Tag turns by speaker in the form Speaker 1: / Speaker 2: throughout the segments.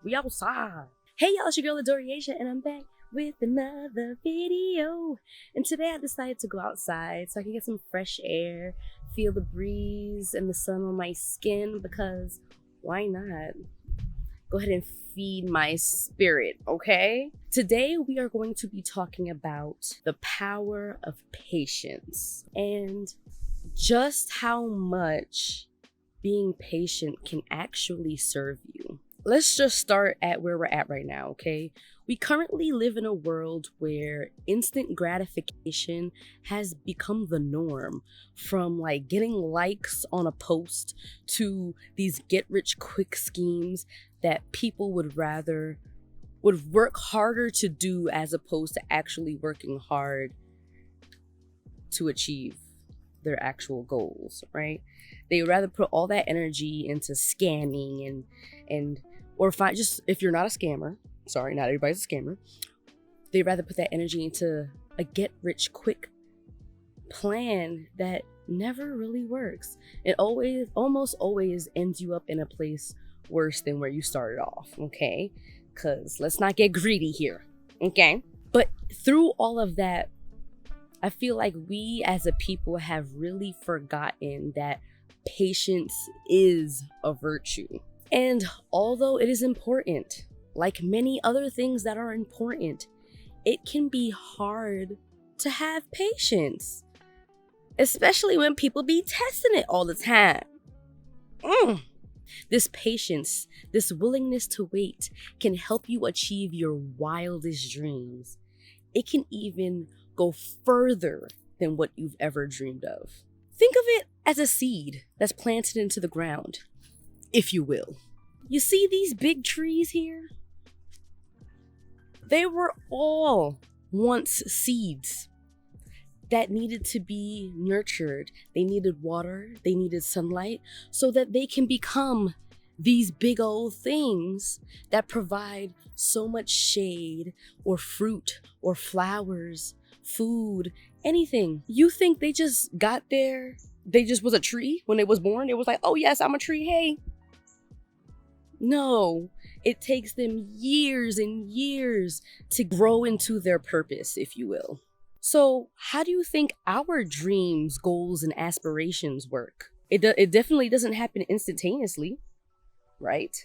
Speaker 1: We outside. Hey y'all, it's your girl Adoriation, and I'm back with another video. And today I decided to go outside so I can get some fresh air, feel the breeze and the sun on my skin, because why not? Go ahead and feed my spirit, okay? Today we are going to be talking about the power of patience and just how much being patient can actually serve you. Let's just start at where we're at right now, okay? We currently live in a world where instant gratification has become the norm, from like getting likes on a post to these get-rich-quick schemes that people would work harder to do as opposed to actually working hard to achieve their actual goals, right? They would rather put all that energy into scamming or find, just if you're not a scammer, sorry, not everybody's a scammer, they'd rather put that energy into a get-rich-quick plan that never really works. It almost always ends you up in a place worse than where you started off, okay? Because let's not get greedy here, okay? But through all of that, I feel like we as a people have really forgotten that patience is a virtue. And although it is important, like many other things that are important, it can be hard to have patience, especially when people be testing it all the time. This patience, this willingness to wait can help you achieve your wildest dreams. It can even go further than what you've ever dreamed of. Think of it as a seed that's planted into the ground, if you will. You see these big trees here? They were all once seeds that needed to be nurtured. They needed water, they needed sunlight, so that they can become these big old things that provide so much shade or fruit or flowers, food, anything. You think they just got there? They just was a tree when they was born? It was like, oh yes, I'm a tree, hey. No, it takes them years and years to grow into their purpose, if you will. So how do you think our dreams, goals, and aspirations work? It definitely doesn't happen instantaneously, right?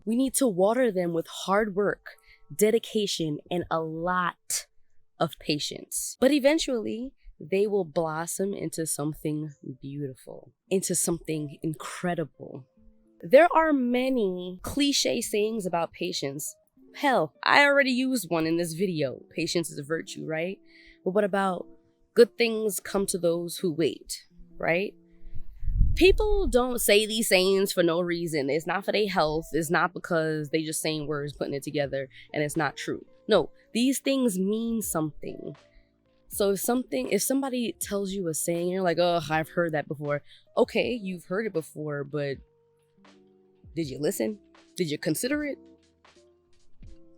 Speaker 1: We need to water them with hard work, dedication, and a lot of patience. But eventually, they will blossom into something beautiful, into something incredible. There are many cliche sayings about patience. Hell, I already used one in this video. Patience is a virtue, right? But what about good things come to those who wait, right? People don't say these sayings for no reason. It's not for their health. It's not because they just saying words, putting it together, and it's not true. No, these things mean something. So if somebody tells you a saying, you're like, oh, I've heard that before. Okay, you've heard it before, but did you listen? Did you consider it?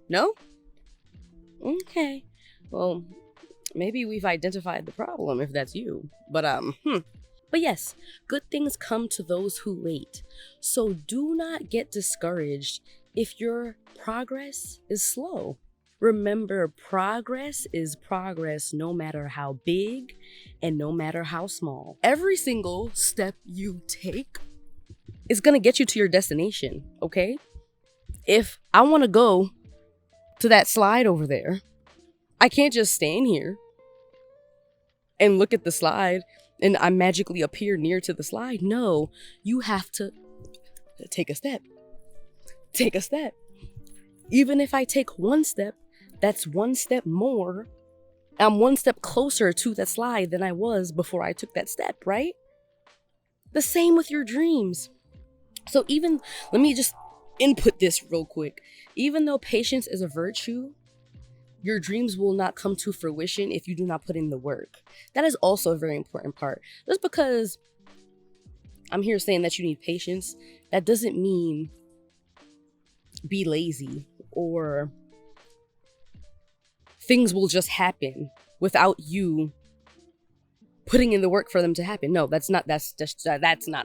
Speaker 1: No? Okay. Well, maybe we've identified the problem if that's you. But yes, good things come to those who wait. So do not get discouraged if your progress is slow. Remember, progress is progress no matter how big and no matter how small. Every single step you take is gonna get you to your destination, okay? If I wanna go to that slide over there, I can't just stand here and look at the slide and I magically appear near to the slide. No, you have to take a step. Take a step. Even if I take one step, that's one step more. I'm one step closer to that slide than I was before I took that step, right? The same with your dreams. So let me just input this real quick. Even though patience is a virtue, your dreams will not come to fruition if you do not put in the work. That is also a very important part. Just because I'm here saying that you need patience, that doesn't mean be lazy or things will just happen without you putting in the work for them to happen. No, that's not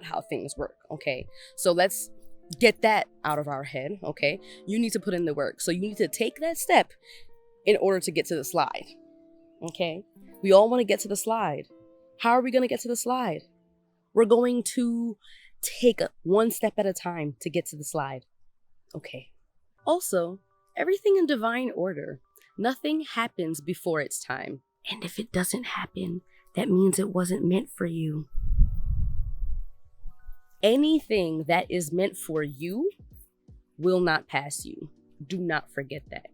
Speaker 1: how things work, okay? So let's get that out of our head, okay? You need to put in the work. So you need to take that step in order to get to the slide, okay? We all want to get to the slide. How are we going to get to the slide? We're going to take one step at a time to get to the slide, okay? Also, everything in divine order. Nothing happens before its time. And if it doesn't happen, that means it wasn't meant for you. Anything that is meant for you will not pass you. Do not forget that.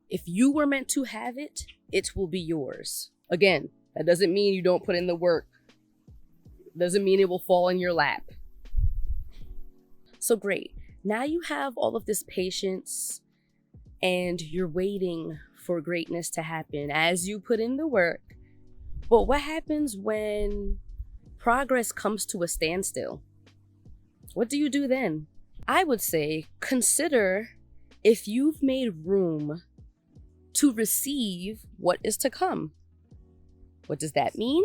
Speaker 1: If you were meant to have it, it will be yours. Again, that doesn't mean you don't put in the work. Doesn't mean it will fall in your lap. So great. Now you have all of this patience and you're waiting for greatness to happen as you put in the work. But what happens when progress comes to a standstill? What do you do then? I would say consider if you've made room to receive what is to come. What does that mean?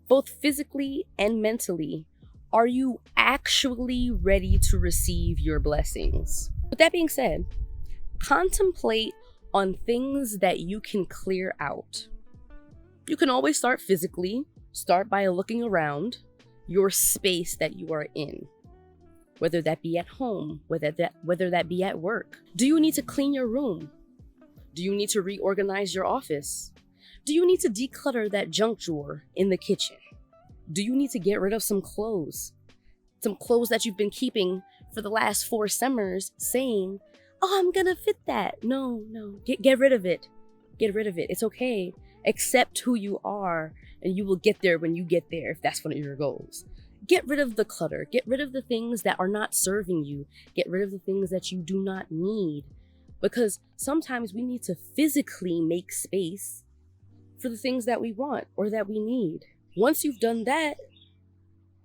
Speaker 1: Both physically and mentally, are you actually ready to receive your blessings? With that being said, contemplate on things that you can clear out. You can always start physically. Start by looking around your space that you are in. Whether that be at home, whether that be at work. Do you need to clean your room? Do you need to reorganize your office? Do you need to declutter that junk drawer in the kitchen? Do you need to get rid of some clothes? Some clothes that you've been keeping for the last 4 summers saying, oh, I'm gonna fit that. No. Get rid of it. Get rid of it. It's okay. Accept who you are and you will get there when you get there if that's one of your goals. Get rid of the clutter. Get rid of the things that are not serving you. Get rid of the things that you do not need. Because sometimes we need to physically make space for the things that we want or that we need. Once you've done that,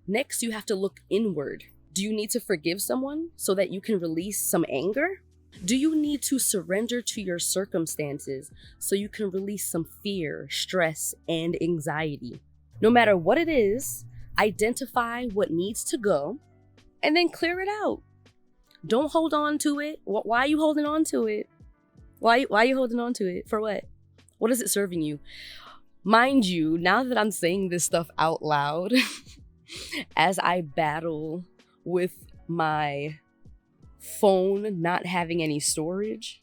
Speaker 1: next you have to look inward. Do you need to forgive someone so that you can release some anger? Do you need to surrender to your circumstances so you can release some fear, stress, and anxiety? No matter what it is, identify what needs to go and then clear it out. Don't hold on to it. Why are you holding on to it? Why are you holding on to it? For what? What is it serving you? Mind you, now that I'm saying this stuff out loud, as I battle with my phone not having any storage,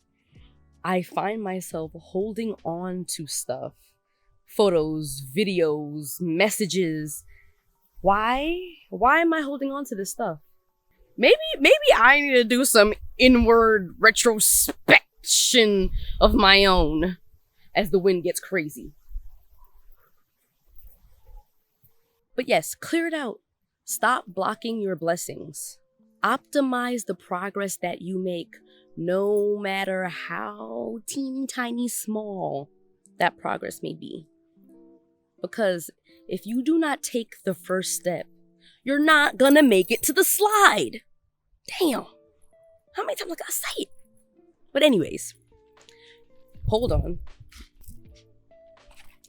Speaker 1: I find myself holding on to stuff. Photos, videos, messages. Why? Why am I holding on to this stuff? Maybe I need to do some inward retrospection of my own as the wind gets crazy. But yes, clear it out. Stop blocking your blessings. Optimize the progress that you make, no matter how teeny tiny small that progress may be. Because if you do not take the first step, you're not gonna make it to the slide. Damn. How many times I gotta say it? But anyways, hold on.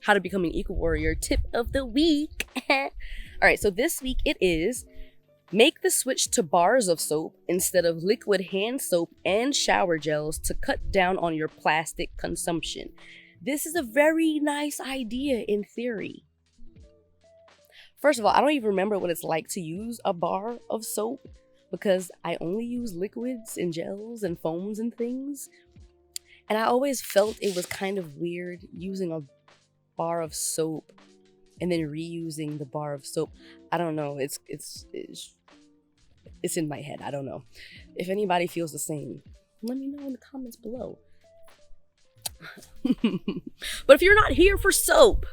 Speaker 1: How to become an eco warrior tip of the week. All right, so this week it is make the switch to bars of soap instead of liquid hand soap and shower gels to cut down on your plastic consumption. This is a very nice idea in theory. First of all, I don't even remember what it's like to use a bar of soap because I only use liquids and gels and foams and things. And I always felt it was kind of weird using a bar of soap and then reusing the bar of soap. I don't know. It's in my head. I don't know. If anybody feels the same, let me know in the comments below. But if you're not here for soap,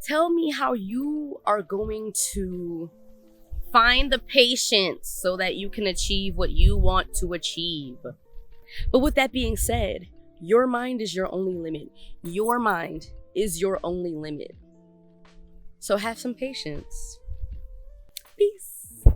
Speaker 1: tell me how you are going to find the patience so that you can achieve what you want to achieve. But with that being said, your mind is your only limit. Your mind is your only limit. So have some patience.